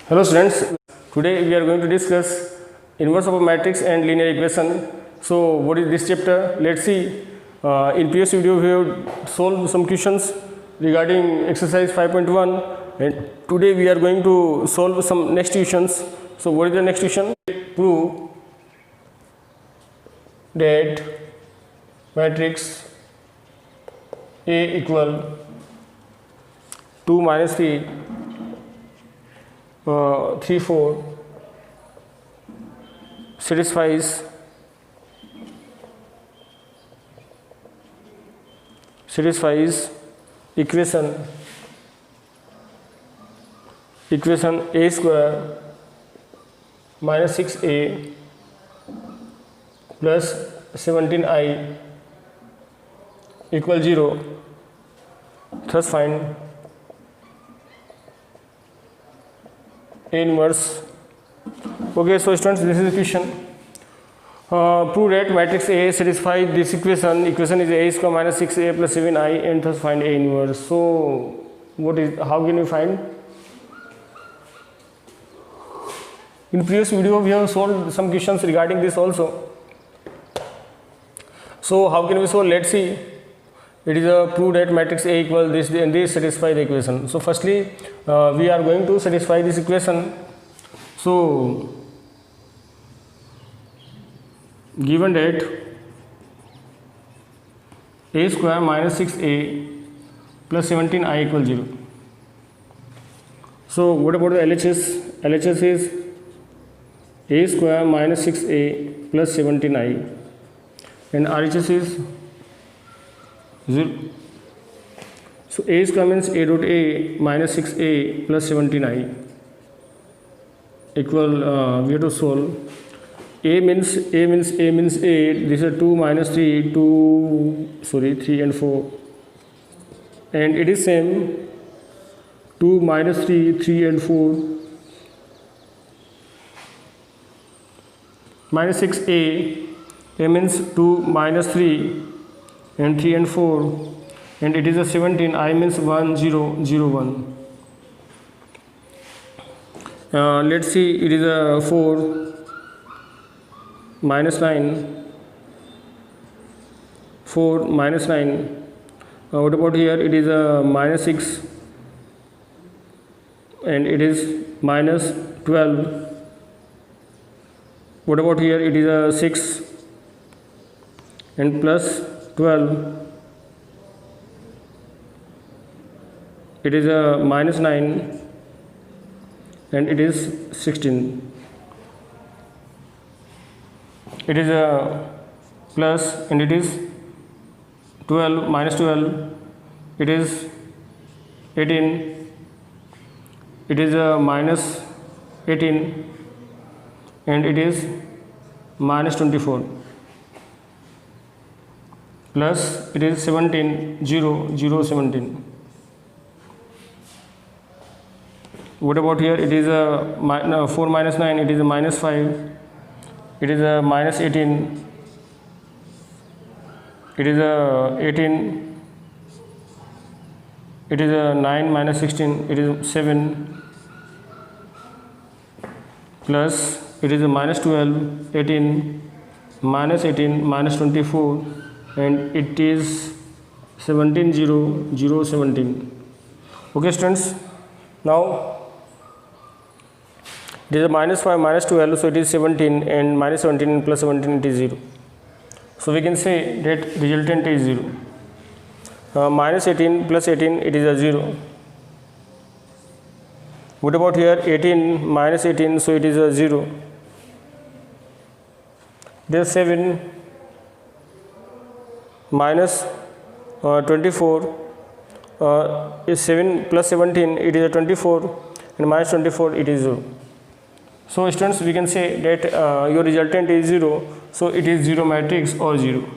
Hello students, today we are going to discuss inverse of a matrix and linear equation. So what is this chapter? Let's see. In previous video we have solved some questions regarding exercise 5.1 and today we are going to solve some next questions. So what is the next question? Prove that matrix A equal 2 minus 3 3 4 satisfies equation a square minus 6a plus 17i equal 0. Thus find A inverse. Okay, so students, this is the question. Prove that matrix A satisfies this equation. Equation is a square minus 6a plus 7i, and thus find A inverse. So how can we find? In previous video we have solved some questions regarding this also. So how can we solve? Let's see. It is a prove that matrix A equals this and this satisfy the equation. So firstly we are going to satisfy this equation. So given that a square minus 6a plus 17i equals 0. So what about the LHS? LHS is a square minus 6a plus 17i and RHS is 0. So a square means a dot a minus 6a plus 17i equal we have to solve. A means a. This is 2 minus 3 3 and 4 and it is same 2 minus 3 and 4 minus 6a. A means 2 minus 3 and 3 and 4 and it is a 17. I means 1 0 0 1. Let's see, it is a 4 minus 9 4 minus 9. What about here? It is a minus 6 and it is minus 12. What about here? It is a 6 and plus 12. It is a minus 9 and it is 16. It is a plus and it is 12 minus 12. It is 18. It is a minus 18 and it is minus 24. Plus it is 17 0 0 17. What about here? It is a 4 minus 9. It is a minus 5. It is a minus 18. It is a 18. It is a 9 minus 16. It is 7. Plus it is a minus 12. 18 minus 18 minus 24 and it is 17 0 0 17. Okay students, now it is a minus 5 minus 12, so it is 17 and minus 17 and plus 17 it is 0. So we can say that resultant is 0. Minus 18 plus 18 it is a 0. What about here? 18 minus 18, so it is a 0. There 7 minus 24 is 7 plus 17 it is a 24 and minus 24 it is 0. So students, we can say that your resultant is 0, so it is 0 matrix or 0.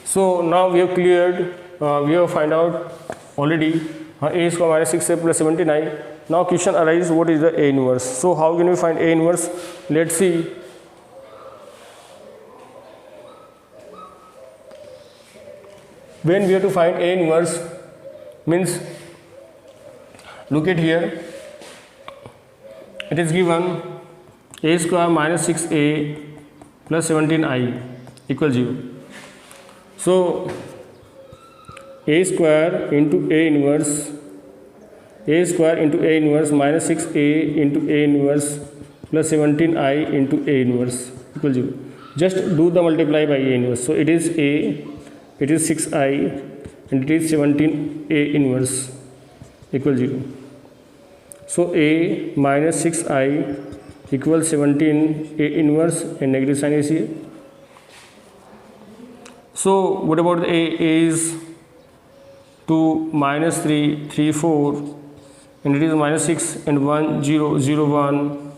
So now we have cleared, we have find out already a square minus 6a plus 79. Now question arises, what is the A inverse? So how can we find A inverse? Let's see. When we have to find A inverse, means look at here, it is given a square minus 6a plus 17i equals 0. So a square into a inverse minus 6a into a inverse plus 17i into a inverse equals 0. Just do the multiply by a inverse. So it is a, it is 6i and it is 17a inverse equals 0. So a minus 6i equals 17 a inverse and negative sign is here. So what about a? A is 2 minus 3 3 4 and it is minus 6 and 1 0 0 1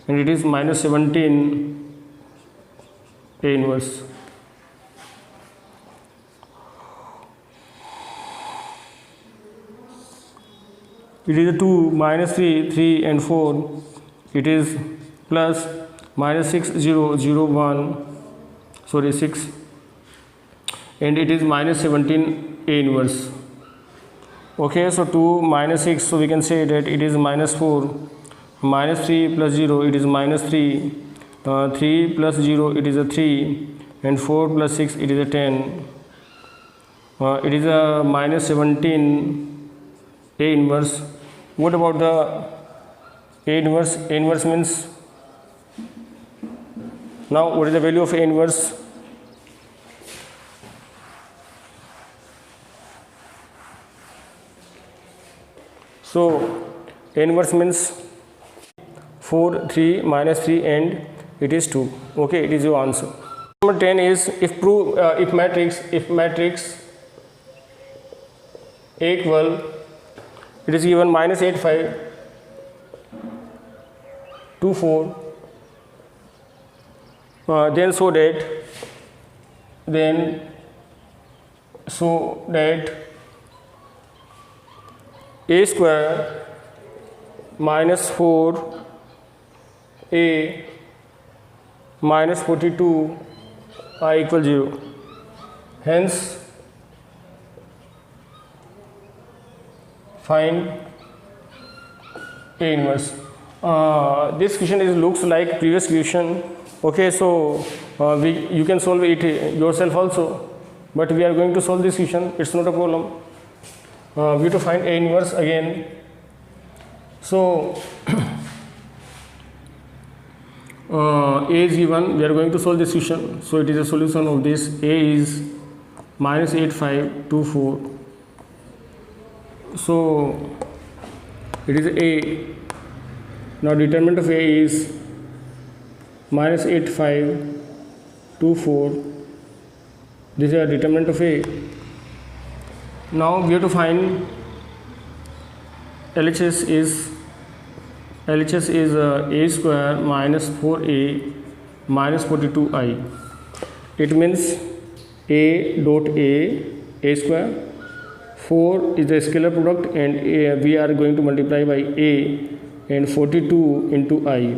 and it is minus 17 a inverse. It is 2 minus 3 3 and 4, it is plus minus 6 0 0 1, sorry 6, and it is minus 17 a inverse. Okay, so 2 minus 6, so we can say that it is minus 4, minus 3 plus 0, it is minus 3, 3 plus 0, it is a 3, and 4 plus 6, it is a 10. It is a minus 17 a inverse. What about the a inverse? A inverse means, now what is the value of a inverse? So a inverse means 4 3 minus 3 and it is 2. Okay, it is your answer. Number 10 is if matrix A equal, it is given minus 8 5 2 4, then so that a square minus 4 a minus 42 I equal 0. Hence find a inverse. This question looks like previous question. Okay, so you can solve it yourself also, but we are going to solve this question. It's not a problem. We have to find a inverse again. So a is given, we are going to solve this question. So it is a solution of this. A is minus 8 5 2 4. So it is a. Now determinant of a is minus 8 5 2 4. This is a determinant of a. Now we have to find LHS is a square minus 4a minus 42i. It means a dot a square, 4 is the scalar product and we are going to multiply by a, and 42 into I.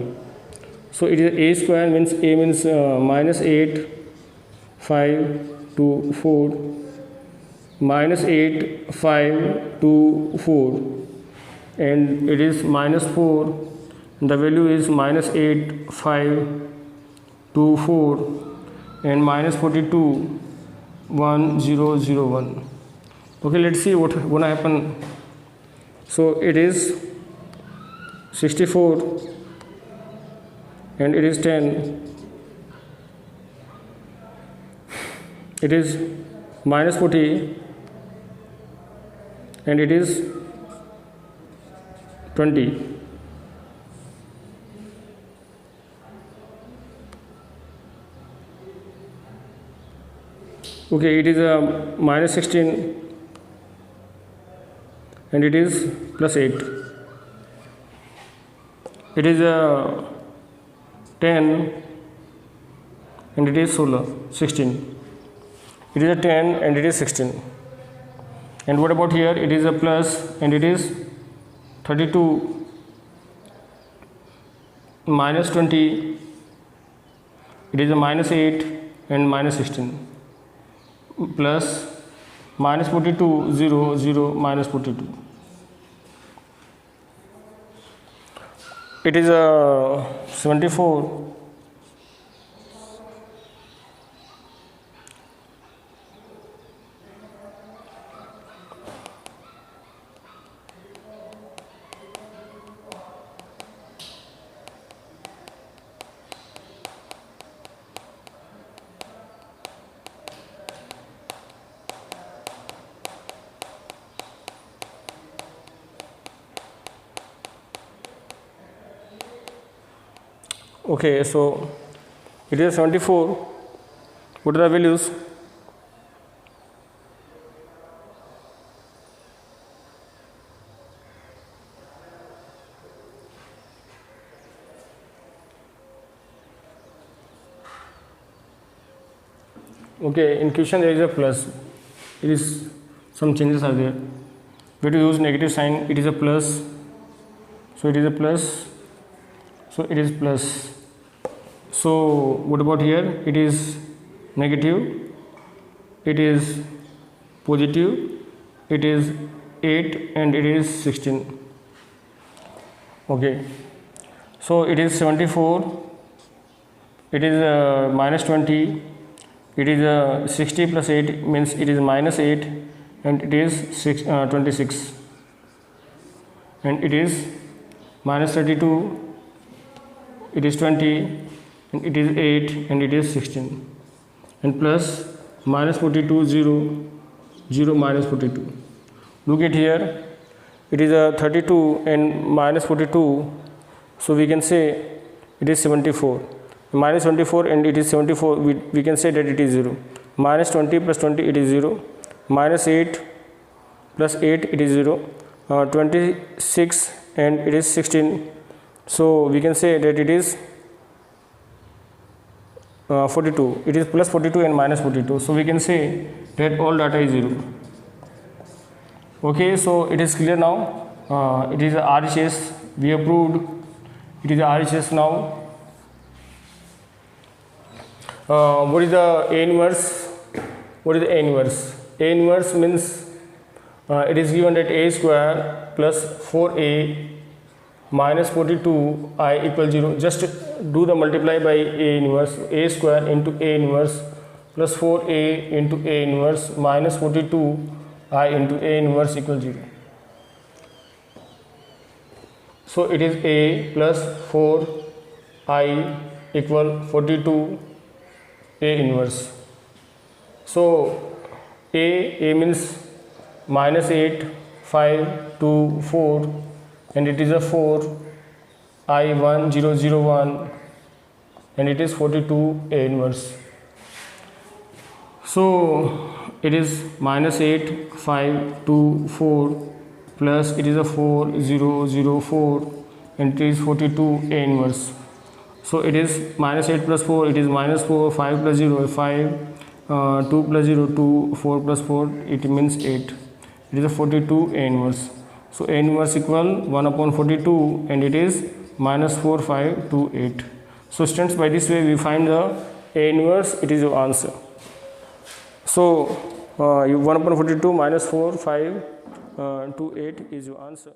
So it is a square means a means minus 8 5 2 4 minus 8 5 2 4, and it is minus 4, the value is minus 8 5 2 4 and minus 42 1 0 0 1. Okay, let's see what gonna happen. So it is 64 and it is 10, it is minus 40 and it is 20. Okay, it is a minus 16 and it is plus 8. It is a 10 and it is 16. It is a 10 and it is 16. And what about here? It is a plus and it is 32 minus 20. It is a minus 8 and minus 16 plus minus 42 0 0 minus 42. it is 74. Okay, so it is 74. What are the values? Okay, in question there is a plus. It is some changes are there. We have to use negative sign. It is a plus. So it is a plus. So it is plus. So what about here? It is negative. It is positive. It is 8 and it is 16. Okay. So it is 74. It is minus 20. It is 60 plus 8 means it is minus 8 and it is 26. And it is minus 32. It is 20 and it is 8 and it is 16. And plus minus 42, 0, 0 minus 42. Look at here. It is 32 and minus 42. So we can say it is 74. Minus 24 and it is 74, we can say that it is 0. Minus 20 plus 20, it is 0. Minus 8 plus 8, it is 0. 26 and it is 16. So we can say that it is 42. It is plus 42 and minus 42. So we can say that all data is 0. Okay, so it is clear now. It is RHS. We have proved it is RHS now. What is the A inverse? What is the A inverse? A inverse means it is given that A square plus 4A minus 42I equals 0. Just do the multiply by A inverse. A square into A inverse plus 4A into A inverse minus 42I into A inverse equals 0. So it is A plus 4I equal 42 A inverse. So A means minus 8, 5, 2, 4 and it is a 4, I 1, 0, 0, 1 and it is 42 A inverse. So it is minus 8, 5, 2, 4 plus it is a 4, 0, 0, 4 and it is 42 A inverse. So it is minus 8 plus 4, it is minus 4, 5 plus 0, 5, 2 plus 0, 2, 4 plus 4, it means 8. It is a 42 A inverse. So A inverse equal 1 upon 42 and it is minus 4, 5, 2, 8. So students, by this way we find the A inverse, it is your answer. So 1 upon 42 minus 4, 5, 2, 8 is your answer.